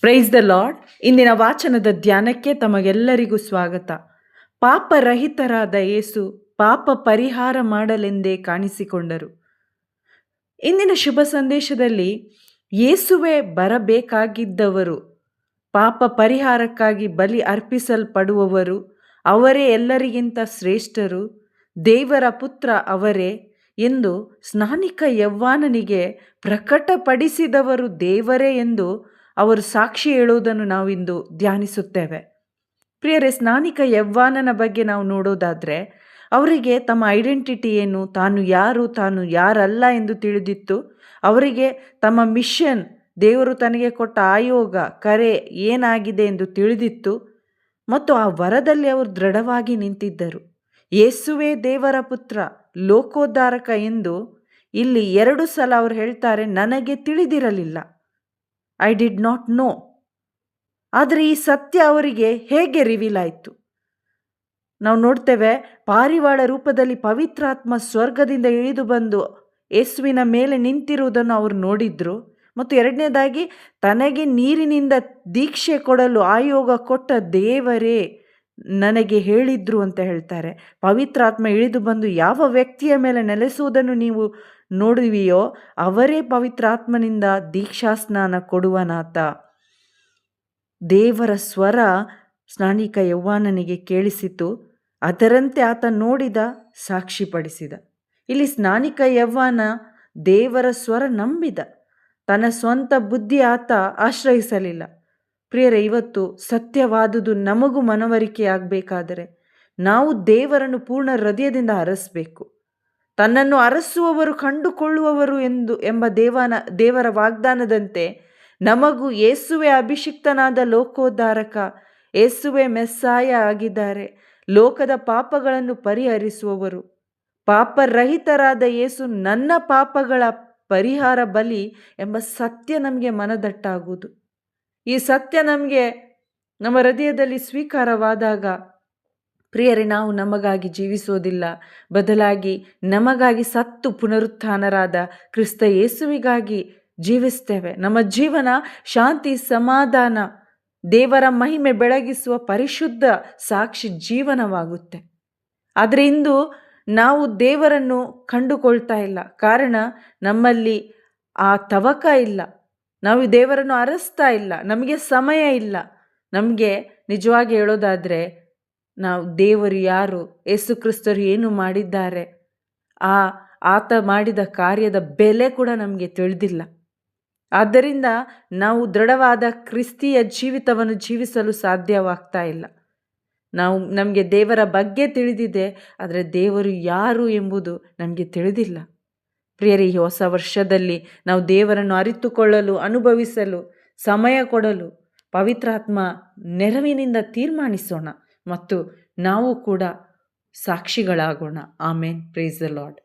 Price the lord. ಇಂದಿನ ವಾಚನದ ಧ್ಯಾನಕ್ಕೆ ತಮಗೆಲ್ಲರಿಗೂ ಸ್ವಾಗತ. ಪಾಪರಹಿತರಾದ ಯೇಸು ಪಾಪ ಪರಿಹಾರ ಮಾಡಲೆಂದೇ ಕಾಣಿಸಿಕೊಂಡರು. ಇಂದಿನ ಶುಭ ಸಂದೇಶದಲ್ಲಿ ಯೇಸುವೇ ಬರಬೇಕಾಗಿದ್ದವರು, ಪಾಪ ಪರಿಹಾರಕ್ಕಾಗಿ ಬಲಿ ಅರ್ಪಿಸಲ್ಪಡುವವರು, ಅವರೇ ಎಲ್ಲರಿಗಿಂತ ಶ್ರೇಷ್ಠರು, ದೇವರ ಪುತ್ರ ಅವರೇ ಎಂದು ಸ್ನಾನಿಕ ಯವ್ವಾನನಿಗೆ ಪ್ರಕಟಪಡಿಸಿದವರು ದೇವರೇ ಎಂದು ಅವರು ಸಾಕ್ಷಿ ಹೇಳುವುದನ್ನು ನಾವಿಂದು ಧ್ಯಾನಿಸುತ್ತೇವೆ. ಪ್ರಿಯರೇ, ಸ್ನಾನಿಕ ಯವ್ವಾನನ ಬಗ್ಗೆ ನಾವು ನೋಡೋದಾದರೆ ಅವರಿಗೆ ತಮ್ಮ ಐಡೆಂಟಿಟಿ ಏನು, ತಾನು ಯಾರು ತಾನು ಯಾರಲ್ಲ ಎಂದು ತಿಳಿದಿತ್ತು. ಅವರಿಗೆ ತಮ್ಮ ಮಿಷನ್, ದೇವರು ತನಗೆ ಕೊಟ್ಟ ಆಯೋಗ ಕರೆ ಏನಾಗಿದೆ ಎಂದು ತಿಳಿದಿತ್ತು ಮತ್ತು ಆ ವರದಲ್ಲಿ ಅವರು ದೃಢವಾಗಿ ನಿಂತಿದ್ದರು. ಯೇಸುವೇ ದೇವರ ಪುತ್ರ, ಲೋಕೋದ್ಧಾರಕ ಎಂದು ಇಲ್ಲಿ 2 ಸಲ ಅವರು ಹೇಳ್ತಾರೆ, ನನಗೆ ತಿಳಿದಿರಲಿಲ್ಲ, ಐ ಡಿಡ್ ನಾಟ್ ನೋ. ಆದರೆ ಈ ಸತ್ಯ ಅವರಿಗೆ ಹೇಗೆ ರಿವೀಲ್ ಆಯಿತು? ನಾವು ನೋಡ್ತೇವೆ, ಪಾರಿವಾಳ ರೂಪದಲ್ಲಿ ಪವಿತ್ರಾತ್ಮ ಸ್ವರ್ಗದಿಂದ ಇಳಿದು ಬಂದು ಯೇಸುವಿನ ಮೇಲೆ ನಿಂತಿರುವುದನ್ನು ಅವರು ನೋಡಿದ್ರು. ಮತ್ತು ಎರಡನೇದಾಗಿ, ತನಗೆ ನೀರಿನಿಂದ ದೀಕ್ಷೆ ಕೊಡಲು ಆಯೋಗ ಕೊಟ್ಟ ದೇವರೇ ನನಗೆ ಹೇಳಿದ್ರು ಅಂತ ಹೇಳ್ತಾರೆ. ಪವಿತ್ರಾತ್ಮ ಇಳಿದು ಬಂದು ಯಾವ ವ್ಯಕ್ತಿಯ ಮೇಲೆ ನೆಲೆಸುವುದನ್ನು ನೀವು ನೋಡುವಿಯೋ ಅವರೇ ಪವಿತ್ರಾತ್ಮನಿಂದ ದೀಕ್ಷಾಸ್ನಾನ ಕೊಡುವನಾತ. ದೇವರ ಸ್ವರ ಸ್ನಾನಿಕ ಯವ್ವಾನನಿಗೆ ಕೇಳಿಸಿತು, ಅದರಂತೆ ಆತ ನೋಡಿದ, ಸಾಕ್ಷಿಪಡಿಸಿದ. ಇಲ್ಲಿ ಸ್ನಾನಿಕ ಯವ್ವಾನ ದೇವರ ಸ್ವರ ನಂಬಿದ, ತನ್ನ ಸ್ವಂತ ಬುದ್ಧಿ ಆತ ಆಶ್ರಯಿಸಲಿಲ್ಲ. ಪ್ರಿಯರೇ, ಇವತ್ತು ಸತ್ಯವಾದುದು ನಮಗೂ ಮನವರಿಕೆಯಾಗಬೇಕಾದರೆ ನಾವು ದೇವರನ್ನು ಪೂರ್ಣ ಹೃದಯದಿಂದ ಅರಸಬೇಕು. ತನ್ನನ್ನು ಅರಸುವವರು ಕಂಡುಕೊಳ್ಳುವವರು ಎಂಬ ದೇವರ ವಾಗ್ದಾನದಂತೆ ನಮಗೂ ಯೇಸುವೆ ಅಭಿಷಿಕ್ತನಾದ ಲೋಕೋದ್ಧಾರಕ, ಯೇಸುವೆ ಮೆಸ್ಸಾಯ ಆಗಿದ್ದಾರೆ. ಲೋಕದ ಪಾಪಗಳನ್ನು ಪರಿಹರಿಸುವವರು, ಪಾಪರಹಿತರಾದ ಯೇಸು ನನ್ನ ಪಾಪಗಳ ಪರಿಹಾರ ಬಲಿ ಎಂಬ ಸತ್ಯ ನಮಗೆ ಮನದಟ್ಟಾಗುವುದು. ಈ ಸತ್ಯ ನಮಗೆ ನಮ್ಮ ಹೃದಯದಲ್ಲಿ ಸ್ವೀಕಾರವಾದಾಗ ಪ್ರಿಯರೇ, ನಾವು ನಮಗಾಗಿ ಜೀವಿಸೋದಿಲ್ಲ, ಬದಲಾಗಿ ನಮಗಾಗಿ ಸತ್ತು ಪುನರುತ್ಥಾನರಾದ ಕ್ರಿಸ್ತ ಯೇಸುವಿಗಾಗಿ ಜೀವಿಸ್ತೇವೆ. ನಮ್ಮ ಜೀವನ ಶಾಂತಿ, ಸಮಾಧಾನ, ದೇವರ ಮಹಿಮೆ ಬೆಳಗಿಸುವ ಪರಿಶುದ್ಧ ಸಾಕ್ಷಿ ಜೀವನವಾಗುತ್ತೆ. ಆದರೆ ಇಂದು ನಾವು ದೇವರನ್ನು ಕಂಡುಕೊಳ್ತಾ ಇಲ್ಲ. ಕಾರಣ, ನಮ್ಮಲ್ಲಿ ಆ ತವಕ ಇಲ್ಲ, ನಾವು ದೇವರನ್ನು ಅರಸ್ತಾ ಇಲ್ಲ, ನಮಗೆ ಸಮಯ ಇಲ್ಲ. ನಮಗೆ ನಿಜವಾಗಿ ಹೇಳೋದಾದರೆ ನಾವು ದೇವರು ಯಾರು, ಯೇಸು ಕ್ರಿಸ್ತರು ಏನು ಮಾಡಿದ್ದಾರೆ, ಆತ ಮಾಡಿದ ಕಾರ್ಯದ ಬೆಲೆ ಕೂಡ ನಮಗೆ ತಿಳಿದಿಲ್ಲ. ಆದ್ದರಿಂದ ನಾವು ದೃಢವಾದ ಕ್ರಿಸ್ತಿಯ ಜೀವಿತವನ್ನು ಜೀವಿಸಲು ಸಾಧ್ಯವಾಗ್ತಾ ಇಲ್ಲ. ನಮಗೆ ದೇವರ ಬಗ್ಗೆ ತಿಳಿದಿದೆ, ಆದರೆ ದೇವರು ಯಾರು ಎಂಬುದು ನಮಗೆ ತಿಳಿದಿಲ್ಲ. ಪ್ರಿಯರೇ, ಈ ಹೊಸ ವರ್ಷದಲ್ಲಿ ನಾವು ದೇವರನ್ನು ಅರಿತುಕೊಳ್ಳಲು, ಅನುಭವಿಸಲು, ಸಮಯ ಕೊಡಲು ಪವಿತ್ರಾತ್ಮ ನೆರವಿನಿಂದ ತೀರ್ಮಾನಿಸೋಣ ಮತ್ತು ನಾವು ಕೂಡ ಸಾಕ್ಷಿಗಳಾಗೋಣ. ಆಮೇನ್. Praise the lord.